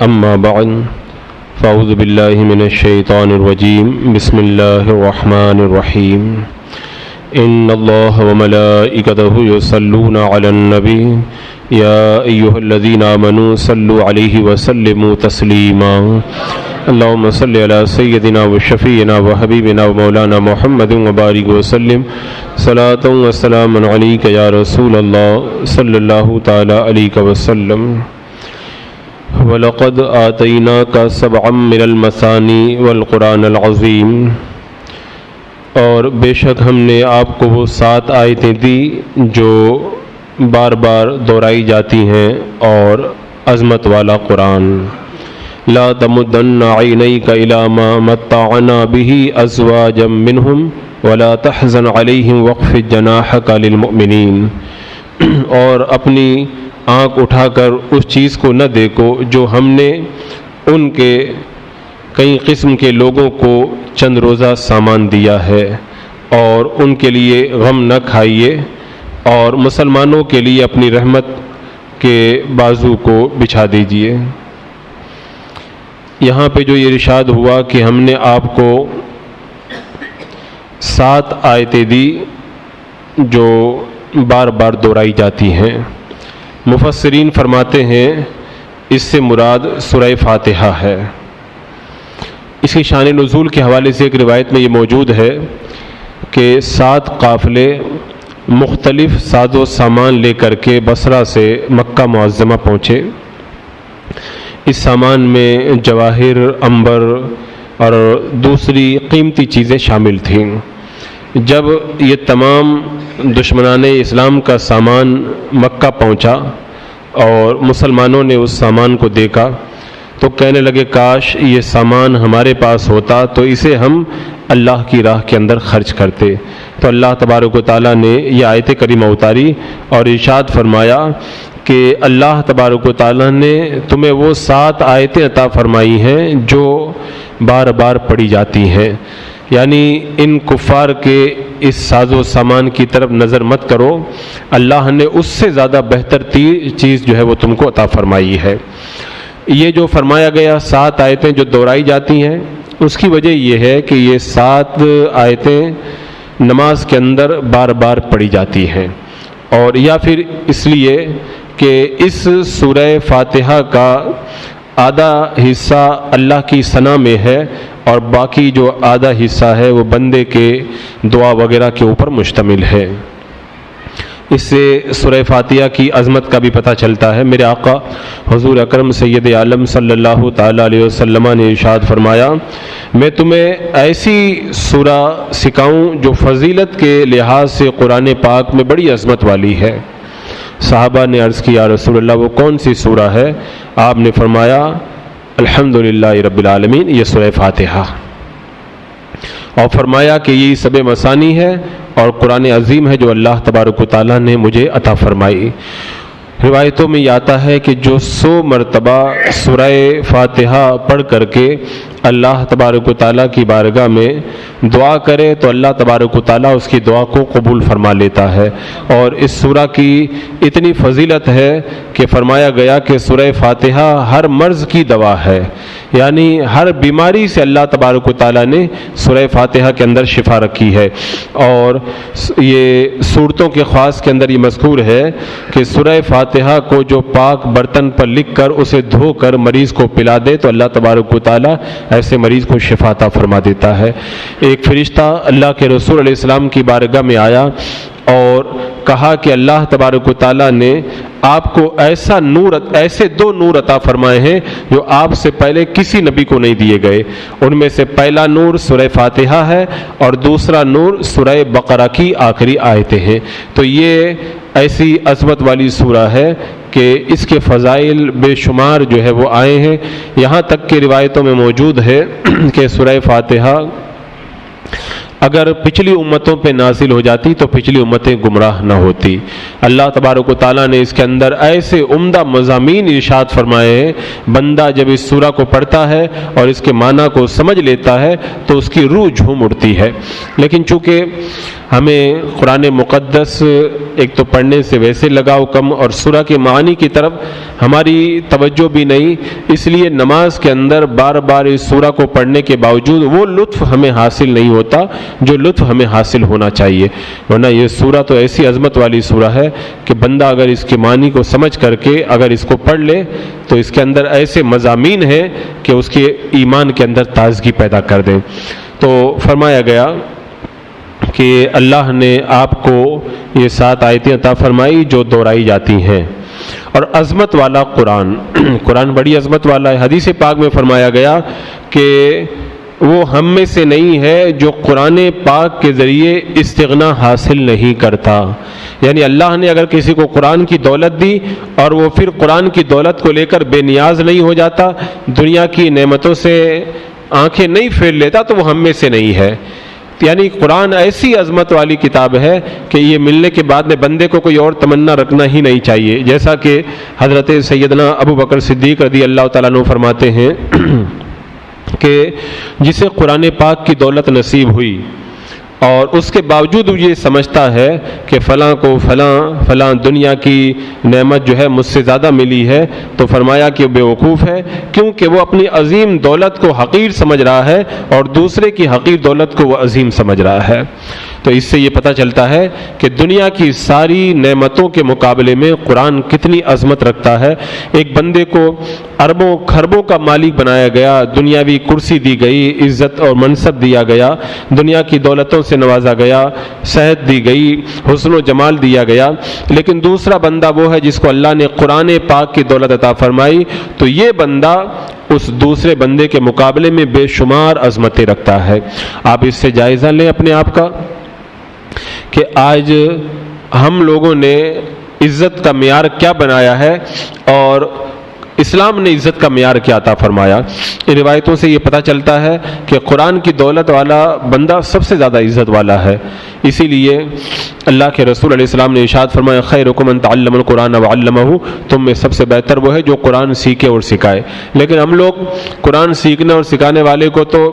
اما بعد فاعوذ باللہ من الشیطان الرجیم بسم اللہ الرحمن الرحیم ان اللہ وملائکتہ یصلون علی النبی یا ایہا الذین آمنوا صلوا علیہ وسلموا تسلیما اللہم صلی علی سیدنا وشفیعنا وحبیبنا ومولانا محمد وبارک وسلم صلاۃ وسلام علیک یا رسول اللہ صلی اللہ تعالی علیہ وسلم وَلَقَدْ آتَيْنَاكَ سَبْعًا مِّنَ الْمَثَانِي وَالْقُرْآنَ الْعَظِيمِ، اور بے شک ہم نے آپ کو وہ 7 آیتیں دی جو بار بار دہرائی جاتی ہیں، اور عظمت والا قرآن۔ لا تمدن عینیک الی ما متعنا به ازواجا منہم ولا تحزن علیہم واخفض جناحک للمؤمنین، اور اپنی آنکھ اٹھا کر اس چیز کو نہ دیکھو جو ہم نے ان کے کئی قسم کے لوگوں کو چند روزہ سامان دیا ہے، اور ان کے لیے غم نہ کھائیے، اور مسلمانوں کے لیے اپنی رحمت کے بازو کو بچھا دیجیے۔ یہاں پہ جو یہ ارشاد ہوا کہ ہم نے آپ کو 7 آیتیں دی جو بار بار دہرائی جاتی ہیں، مفسرین فرماتے ہیں اس سے مراد سورہ فاتحہ ہے۔ اس کی شان نزول کے حوالے سے ایک روایت میں یہ موجود ہے کہ 7 قافلے مختلف ساز و سامان لے کر کے بصرہ سے مکہ معظمہ پہنچے۔ اس سامان میں جواہر، عنبر اور دوسری قیمتی چیزیں شامل تھیں۔ جب یہ تمام دشمنان اسلام کا سامان مکہ پہنچا اور مسلمانوں نے اس سامان کو دیکھا تو کہنے لگے کاش یہ سامان ہمارے پاس ہوتا تو اسے ہم اللہ کی راہ کے اندر خرچ کرتے۔ تو اللہ تبارک و تعالیٰ نے یہ آیت کریمہ اتاری اور ارشاد فرمایا کہ اللہ تبارک و تعالیٰ نے تمہیں وہ 7 آیتیں عطا فرمائی ہیں جو بار بار پڑھی جاتی ہیں، یعنی ان کفار کے اس ساز و سامان کی طرف نظر مت کرو، اللہ نے اس سے زیادہ بہتر چیز جو ہے وہ تم کو عطا فرمائی ہے۔ یہ جو فرمایا گیا 7 آیتیں جو دہرائی جاتی ہیں، اس کی وجہ یہ ہے کہ یہ 7 آیتیں نماز کے اندر بار بار پڑھی جاتی ہیں، اور یا پھر اس لیے کہ اس سورہ فاتحہ کا آدھا حصہ اللہ کی ثنا میں ہے اور باقی جو آدھا حصہ ہے وہ بندے کے دعا وغیرہ کے اوپر مشتمل ہے۔ اس سے سورہ فاتحہ کی عظمت کا بھی پتہ چلتا ہے۔ میرے آقا حضور اکرم سید عالم صلی اللہ تعالیٰ علیہ وسلم نے ارشاد فرمایا میں تمہیں ایسی سورہ سکھاؤں جو فضیلت کے لحاظ سے قرآن پاک میں بڑی عظمت والی ہے۔ صحابہ نے عرض کیا رسول اللہ وہ کون سی سورہ ہے؟ آپ نے فرمایا الحمدللہ رب العالمین، یہ سورہ فاتحہ، اور فرمایا کہ یہ سب مثانی ہے اور قرآن عظیم ہے جو اللہ تبارک و تعالیٰ نے مجھے عطا فرمائی۔ روایتوں میں یہ آتا ہے کہ جو 100 مرتبہ سورہ فاتحہ پڑھ کر کے اللہ تبارک و تعالیٰ کی بارگاہ میں دعا کرے تو اللہ تبارک و تعالیٰ اس کی دعا کو قبول فرما لیتا ہے۔ اور اس سورہ کی اتنی فضیلت ہے کہ فرمایا گیا کہ سورہ فاتحہ ہر مرض کی دوا ہے، یعنی ہر بیماری سے اللہ تبارک و تعالیٰ نے سورہ فاتحہ کے اندر شفا رکھی ہے۔ اور یہ صورتوں کے خاص کے اندر یہ مذکور ہے کہ سورہ فاتحہ کو جو پاک برتن پر لکھ کر اسے دھو کر مریض کو پلا دے تو اللہ تبارک و تعالیٰ ایسے مریض کو شفا عطا فرما دیتا ہے۔ ایک فرشتہ اللہ کے رسول علیہ السلام کی بارگاہ میں آیا اور کہا کہ اللہ تبارک و تعالیٰ نے آپ کو ایسے 2 نور عطا فرمائے ہیں جو آپ سے پہلے کسی نبی کو نہیں دیے گئے۔ ان میں سے پہلا نور سورہ فاتحہ ہے اور دوسرا نور سورہ بقرہ کی آخری آیتیں ہیں۔ تو یہ ایسی عظمت والی سورہ ہے کہ اس کے فضائل بے شمار جو ہے وہ آئے ہیں، یہاں تک کہ روایتوں میں موجود ہے کہ سورہ فاتحہ اگر پچھلی امتوں پہ نازل ہو جاتی تو پچھلی امتیں گمراہ نہ ہوتی۔ اللہ تبارک و تعالیٰ نے اس کے اندر ایسے عمدہ مضامین ارشاد فرمائے ہیں، بندہ جب اس سورہ کو پڑھتا ہے اور اس کے معنی کو سمجھ لیتا ہے تو اس کی روح جھوم اٹھتی ہے۔ لیکن چونکہ ہمیں قرآن مقدس ایک تو پڑھنے سے ویسے لگاؤ کم اور سورہ کے معانی کی طرف ہماری توجہ بھی نہیں، اس لیے نماز کے اندر بار بار اس سورہ کو پڑھنے کے باوجود وہ لطف ہمیں حاصل نہیں ہوتا جو لطف ہمیں حاصل ہونا چاہیے۔ ورنہ یہ سورہ تو ایسی عظمت والی سورہ ہے کہ بندہ اگر اس کے معنی کو سمجھ کر کے اگر اس کو پڑھ لے تو اس کے اندر ایسے مضامین ہیں کہ اس کے ایمان کے اندر تازگی پیدا کر دیں۔ تو فرمایا گیا کہ اللہ نے آپ کو یہ 7 آیتیں عطا فرمائی جو دہرائی جاتی ہیں، اور عظمت والا قرآن بڑی عظمت والا ہے۔ حدیث پاک میں فرمایا گیا کہ وہ ہم میں سے نہیں ہے جو قرآن پاک کے ذریعے استغنا حاصل نہیں کرتا، یعنی اللہ نے اگر کسی کو قرآن کی دولت دی اور وہ پھر قرآن کی دولت کو لے کر بے نیاز نہیں ہو جاتا، دنیا کی نعمتوں سے آنکھیں نہیں پھیر لیتا، تو وہ ہم میں سے نہیں ہے۔ یعنی قرآن ایسی عظمت والی کتاب ہے کہ یہ ملنے کے بعد میں بندے کو کوئی اور تمنا رکھنا ہی نہیں چاہیے، جیسا کہ حضرت سیدنا ابو بکر صدیق رضی اللہ تعالیٰ عنہ فرماتے ہیں کہ جسے قرآن پاک کی دولت نصیب ہوئی اور اس کے باوجود وہ یہ سمجھتا ہے کہ فلاں کو فلاں دنیا کی نعمت جو ہے مجھ سے زیادہ ملی ہے، تو فرمایا کہ بے وقوف ہے، کیونکہ وہ اپنی عظیم دولت کو حقیر سمجھ رہا ہے اور دوسرے کی حقیر دولت کو وہ عظیم سمجھ رہا ہے۔ تو اس سے یہ پتہ چلتا ہے کہ دنیا کی ساری نعمتوں کے مقابلے میں قرآن کتنی عظمت رکھتا ہے۔ ایک بندے کو اربوں خربوں کا مالک بنایا گیا، دنیاوی کرسی دی گئی، عزت اور منصب دیا گیا، دنیا کی دولتوں سے نوازا گیا، صحت دی گئی، حسن و جمال دیا گیا، لیکن دوسرا بندہ وہ ہے جس کو اللہ نے قرآن پاک کی دولت عطا فرمائی، تو یہ بندہ اس دوسرے بندے کے مقابلے میں بے شمار عظمتیں رکھتا ہے۔ آپ اس سے جائزہ لیں اپنے آپ کا کہ آج ہم لوگوں نے عزت کا معیار کیا بنایا ہے اور اسلام نے عزت کا معیار کیا عطا فرمایا۔ ان روایتوں سے یہ پتہ چلتا ہے کہ قرآن کی دولت والا بندہ سب سے زیادہ عزت والا ہے۔ اسی لیے اللہ کے رسول علیہ السلام نے ارشاد فرمایا خیرکم من تعلم القرآن وعلمہ، تم میں سب سے بہتر وہ ہے جو قرآن سیکھے اور سکھائے۔ لیکن ہم لوگ قرآن سیکھنے اور سکھانے والے کو تو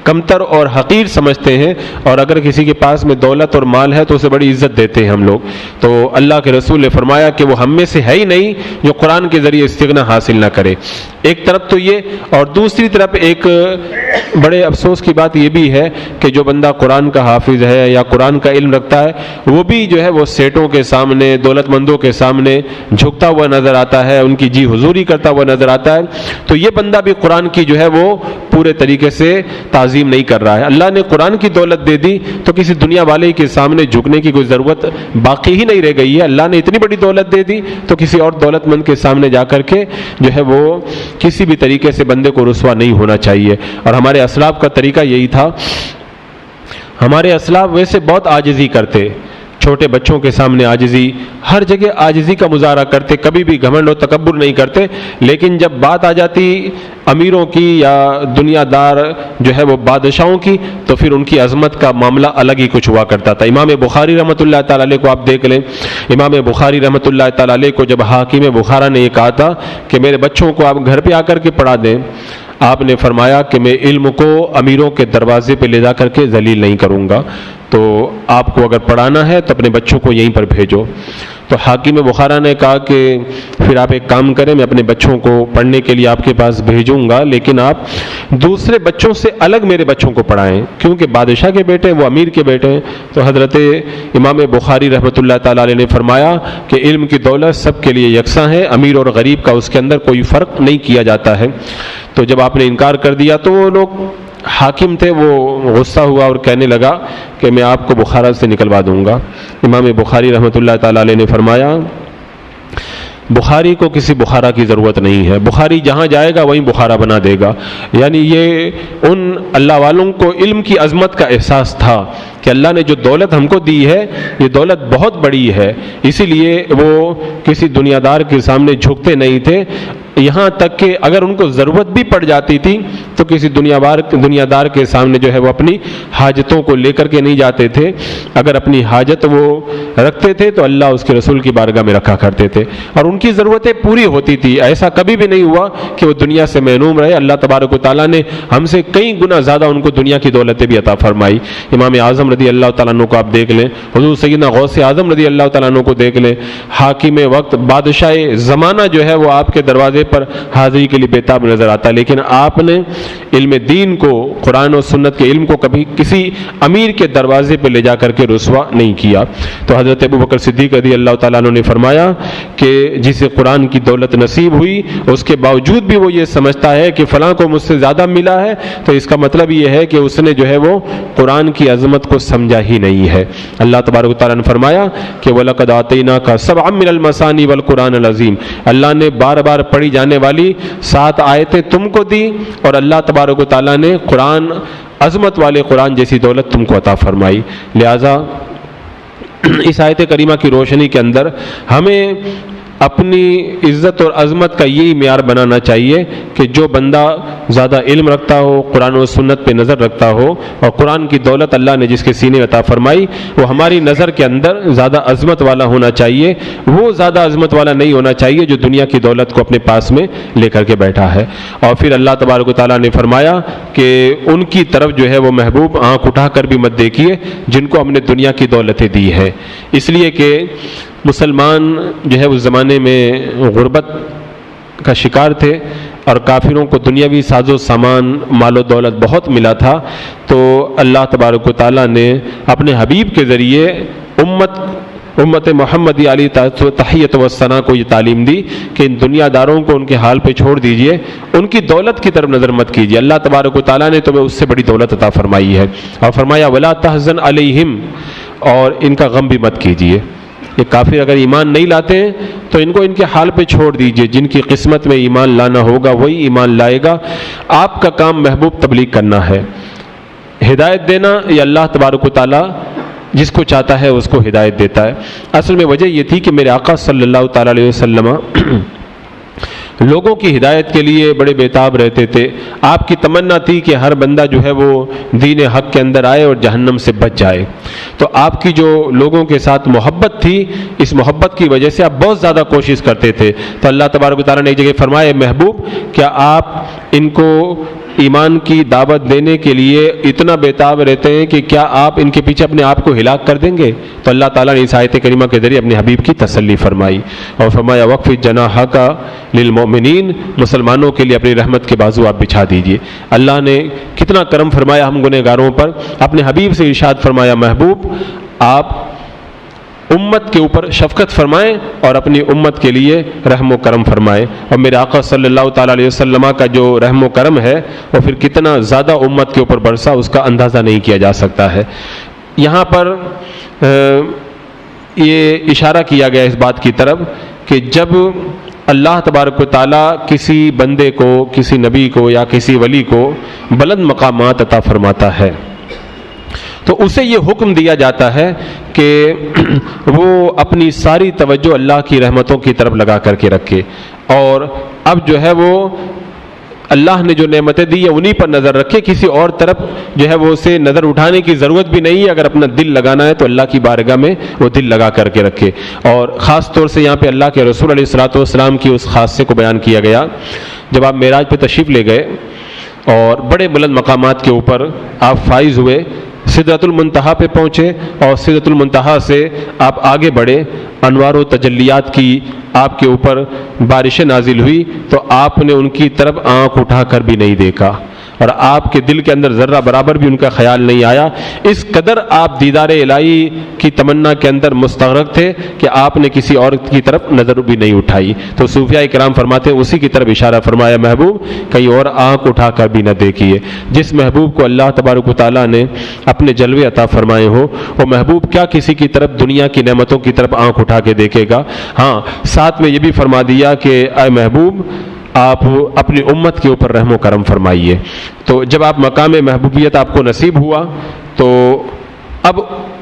کمتر اور حقیر سمجھتے ہیں، اور اگر کسی کے پاس میں دولت اور مال ہے تو اسے بڑی عزت دیتے ہیں ہم لوگ۔ تو اللہ کے رسول نے فرمایا کہ وہ ہم میں سے ہے ہی نہیں جو قرآن کے ذریعے استغنا حاصل نہ کرے۔ ایک طرف تو یہ، اور دوسری طرف ایک بڑے افسوس کی بات یہ بھی ہے کہ جو بندہ قرآن کا حافظ ہے یا قرآن کا علم رکھتا ہے وہ بھی جو ہے وہ سیٹوں کے سامنے، دولت مندوں کے سامنے جھکتا ہوا نظر آتا ہے، ان کی جی حضوری کرتا ہوا نظر آتا ہے، تو یہ بندہ بھی قرآن کی جو ہے وہ پورے طریقے سے تعظیم نہیں کر رہا ہے۔ اللہ نے قرآن کی دولت دے دی تو کسی دنیا والے کے سامنے جھکنے کی کوئی ضرورت باقی ہی نہیں رہ گئی ہے۔ اللہ نے اتنی بڑی دولت دے دی تو کسی اور دولت مند کے سامنے جا کر کے جو ہے وہ کسی بھی طریقے سے بندے کو رسوا نہیں ہونا چاہیے۔ اور ہمارے اسلاف کا طریقہ یہی تھا۔ ہمارے اسلاف ویسے بہت عاجزی کرتے، چھوٹے بچوں کے سامنے عاجزی، ہر جگہ عاجزی کا مظاہرہ کرتے، کبھی بھی گھمنڈ و تکبر نہیں کرتے، لیکن جب بات آ جاتی امیروں کی یا دنیا دار جو ہے وہ بادشاہوں کی تو پھر ان کی عظمت کا معاملہ الگ ہی کچھ ہوا کرتا تھا۔ امام بخاری رحمۃ اللہ تعالیٰ علیہ کو آپ دیکھ لیں، امام بخاری رحمۃ اللہ تعالیٰ علیہ کو جب حاکم بخارا نے یہ کہا تھا کہ میرے بچوں کو آپ گھر پہ آ کر کے پڑھا دیں، آپ نے فرمایا کہ میں علم کو امیروں کے دروازے پہ لے جا کر کے ذلیل نہیں کروں گا، تو آپ کو اگر پڑھانا ہے تو اپنے بچوں کو یہیں پر بھیجو۔ تو حاکم بخارا نے کہا کہ پھر آپ ایک کام کریں، میں اپنے بچوں کو پڑھنے کے لیے آپ کے پاس بھیجوں گا، لیکن آپ دوسرے بچوں سے الگ میرے بچوں کو پڑھائیں، کیونکہ بادشاہ کے بیٹے وہ امیر کے بیٹے ہیں۔ تو حضرت امام بخاری رحمۃ اللہ تعالیٰ علیہ نے فرمایا کہ علم کی دولت سب کے لیے یکساں ہے، امیر اور غریب کا اس کے اندر کوئی فرق نہیں کیا جاتا ہے۔ تو جب آپ نے انکار کر دیا تو وہ لوگ، حاکم تھے، وہ غصہ ہوا اور کہنے لگا کہ میں آپ کو بخارا سے نکلوا دوں گا۔ امام بخاری رحمۃ اللہ تعالیٰ علیہ نے فرمایا بخاری کو کسی بخارا کی ضرورت نہیں ہے، بخاری جہاں جائے گا وہیں بخارا بنا دے گا۔ یعنی یہ ان اللہ والوں کو علم کی عظمت کا احساس تھا کہ اللہ نے جو دولت ہم کو دی ہے یہ دولت بہت بڑی ہے، اسی لیے وہ کسی دنیا دار کے سامنے جھکتے نہیں تھے، یہاں تک کہ اگر ان کو ضرورت بھی پڑ جاتی تھی تو کسی دنیا دار کے سامنے جو ہے وہ اپنی حاجتوں کو لے کر کے نہیں جاتے تھے. اگر اپنی حاجت وہ رکھتے تھے تو اللہ اس کے رسول کی بارگاہ میں رکھا کرتے تھے اور ان کی ضرورتیں پوری ہوتی تھی. ایسا کبھی بھی نہیں ہوا کہ وہ دنیا سے محروم رہے. اللہ تبارک و تعالیٰ نے ہم سے کئی گنا زیادہ ان کو دنیا کی دولتیں بھی عطا فرمائی. امام اعظم رضی اللہ تعالیٰ عنہ کو آپ دیکھ لیں, حضور سیدنا غوث اعظم رضی اللہ تعالیٰ عنہ کو دیکھ لیں, حاکم وقت بادشاہ زمانہ جو ہے وہ آپ کے دروازے پر حاضری کے لیے بےتاب نظر آتا ہے, لیکن آپ نے علم دین کو, قرآن و سنت کے علم کو کبھی کسی امیر کے دروازے پہ لے جا کر کے رسوا نہیں کیا. تو حضرت ابو بکر صدیق رضی اللہ تعالیٰ عنہ نے فرمایا کہ جسے قرآن کی دولت نصیب ہوئی اس کے باوجود بھی وہ یہ سمجھتا ہے کہ فلاں کو مجھ سے زیادہ ملا ہے, تو اس کا مطلب یہ ہے کہ اس نے جو ہے وہ قرآن کی عظمت کو سمجھا ہی نہیں ہے. اللہ تبارک و تعالیٰ نے فرمایا کہ وَلَقَدْ آتَيْنَاكَ سَبْعًا مِنَ الْمَثَانِي وَالْقُرْآنِ الْعَظِيمِ, اللہ نے بار بار پڑھی جانے والی 7 آیتیں تم کو دی اور اللہ تبارک و تعالیٰ نے قرآن, عظمت والے قرآن جیسی دولت تم کو عطا فرمائی. لہذا اس آیت کریمہ کی روشنی کے اندر ہمیں اپنی عزت اور عظمت کا یہی معیار بنانا چاہیے کہ جو بندہ زیادہ علم رکھتا ہو, قرآن و سنت پہ نظر رکھتا ہو, اور قرآن کی دولت اللہ نے جس کے سینے عطا فرمائی وہ ہماری نظر کے اندر زیادہ عظمت والا ہونا چاہیے. وہ زیادہ عظمت والا نہیں ہونا چاہیے جو دنیا کی دولت کو اپنے پاس میں لے کر کے بیٹھا ہے. اور پھر اللہ تبارک و تعالیٰ نے فرمایا کہ ان کی طرف جو ہے وہ محبوب آنکھ اٹھا کر بھی مت دیکھیے جن کو ہم نے دنیا کی دولتیں دی ہیں, اس لیے کہ مسلمان جو ہے اس زمانے میں غربت کا شکار تھے اور کافروں کو دنیاوی ساز و سامان, مال و دولت بہت ملا تھا. تو اللہ تبارک و تعالیٰ نے اپنے حبیب کے ذریعے امت محمدی علی تحیت و ثنا کو یہ تعلیم دی کہ ان دنیا داروں کو ان کے حال پہ چھوڑ دیجئے, ان کی دولت کی طرف نظر مت کیجیے. اللہ تبارک و تعالیٰ نے تمہیں اس سے بڑی دولت عطا فرمائی ہے اور فرمایا ولا تحزن علیہم, اور ان کا غم بھی مت کیجیے. یہ کافر اگر ایمان نہیں لاتے ہیں تو ان کو ان کے حال پہ چھوڑ دیجئے, جن کی قسمت میں ایمان لانا ہوگا وہی ایمان لائے گا. آپ کا کام محبوب تبلیغ کرنا ہے, ہدایت دینا. یہ اللہ تبارک و تعالیٰ جس کو چاہتا ہے اس کو ہدایت دیتا ہے. اصل میں وجہ یہ تھی کہ میرے آقا صلی اللہ تعالیٰ علیہ وسلم لوگوں کی ہدایت کے لیے بڑے بیتاب رہتے تھے. آپ کی تمنا تھی کہ ہر بندہ جو ہے وہ دین حق کے اندر آئے اور جہنم سے بچ جائے. تو آپ کی جو لوگوں کے ساتھ محبت تھی, اس محبت کی وجہ سے آپ بہت زیادہ کوشش کرتے تھے. تو اللہ تبارک و تعالیٰ نے ایک جگہ فرمایا محبوب کیا آپ ان کو ایمان کی دعوت دینے کے لیے اتنا بیتاب رہتے ہیں کہ کیا آپ ان کے پیچھے اپنے آپ کو ہلاک کر دیں گے؟ تو اللہ تعالیٰ نے اس آیت کریمہ کے ذریعے اپنے حبیب کی تسلی فرمائی اور فرمایا وَخْفِضْ جَنَاحَكَ لِلْمُؤْمِنِينَ, مسلمانوں کے لیے اپنی رحمت کے بازو آپ بچھا دیجئے. اللہ نے کتنا کرم فرمایا ہم گنہگاروں پر. اپنے حبیب سے ارشاد فرمایا محبوب آپ امت کے اوپر شفقت فرمائیں اور اپنی امت کے لیے رحم و کرم فرمائیں. اور میرے آقا صلی اللہ تعالیٰ علیہ وسلم کا جو رحم و کرم ہے وہ پھر کتنا زیادہ امت کے اوپر برسا اس کا اندازہ نہیں کیا جا سکتا ہے. یہاں پر یہ اشارہ کیا گیا اس بات کی طرف کہ جب اللہ تبارک و تعالیٰ کسی بندے کو, کسی نبی کو یا کسی ولی کو بلند مقامات عطا فرماتا ہے تو اسے یہ حکم دیا جاتا ہے کہ وہ اپنی ساری توجہ اللہ کی رحمتوں کی طرف لگا کر کے رکھے, اور اب جو ہے وہ اللہ نے جو نعمتیں دی ہیں انہی پر نظر رکھے, کسی اور طرف جو ہے وہ اسے نظر اٹھانے کی ضرورت بھی نہیں ہے. اگر اپنا دل لگانا ہے تو اللہ کی بارگاہ میں وہ دل لگا کر کے رکھے. اور خاص طور سے یہاں پہ اللہ کے رسول علیہ الصلوۃ والسلام کی اس خاصے کو بیان کیا گیا. جب آپ معراج پہ تشریف لے گئے اور بڑے بلند مقامات کے اوپر آپ فائز ہوئے, سدرۃ المنتہا پہ پہنچے اور سدرۃ المنتہا سے آپ آگے بڑھے, انوار و تجلیات کی آپ کے اوپر بارشیں نازل ہوئی تو آپ نے ان کی طرف آنکھ اٹھا کر بھی نہیں دیکھا اور آپ کے دل کے اندر ذرہ برابر بھی ان کا خیال نہیں آیا. اس قدر آپ دیدار الہی کی تمنا کے اندر مستغرق تھے کہ آپ نے کسی اور کی طرف نظر بھی نہیں اٹھائی. تو صوفیاء کرام فرماتے ہیں اسی کی طرف اشارہ فرمایا محبوب کہیں اور آنکھ اٹھا کر بھی نہ دیکھیے. جس محبوب کو اللہ تبارک و تعالیٰ نے اپنے جلوے عطا فرمائے ہو وہ محبوب کیا کسی کی طرف دنیا کی نعمتوں کی طرف آنکھ اٹھا کے دیکھے گا. ہاں ساتھ میں یہ بھی فرما دیا کہ اے محبوب آپ اپنی امت کے اوپر رحم و کرم فرمائیے. تو جب آپ مقام محبوبیت آپ کو نصیب ہوا تو اب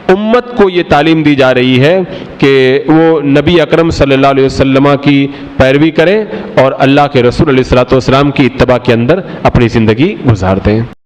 امت کو یہ تعلیم دی جا رہی ہے کہ وہ نبی اکرم صلی اللہ علیہ وسلم کی پیروی کریں اور اللہ کے رسول علیہ الصلوۃ والسلام کی اتباع کے اندر اپنی زندگی گزار دیں۔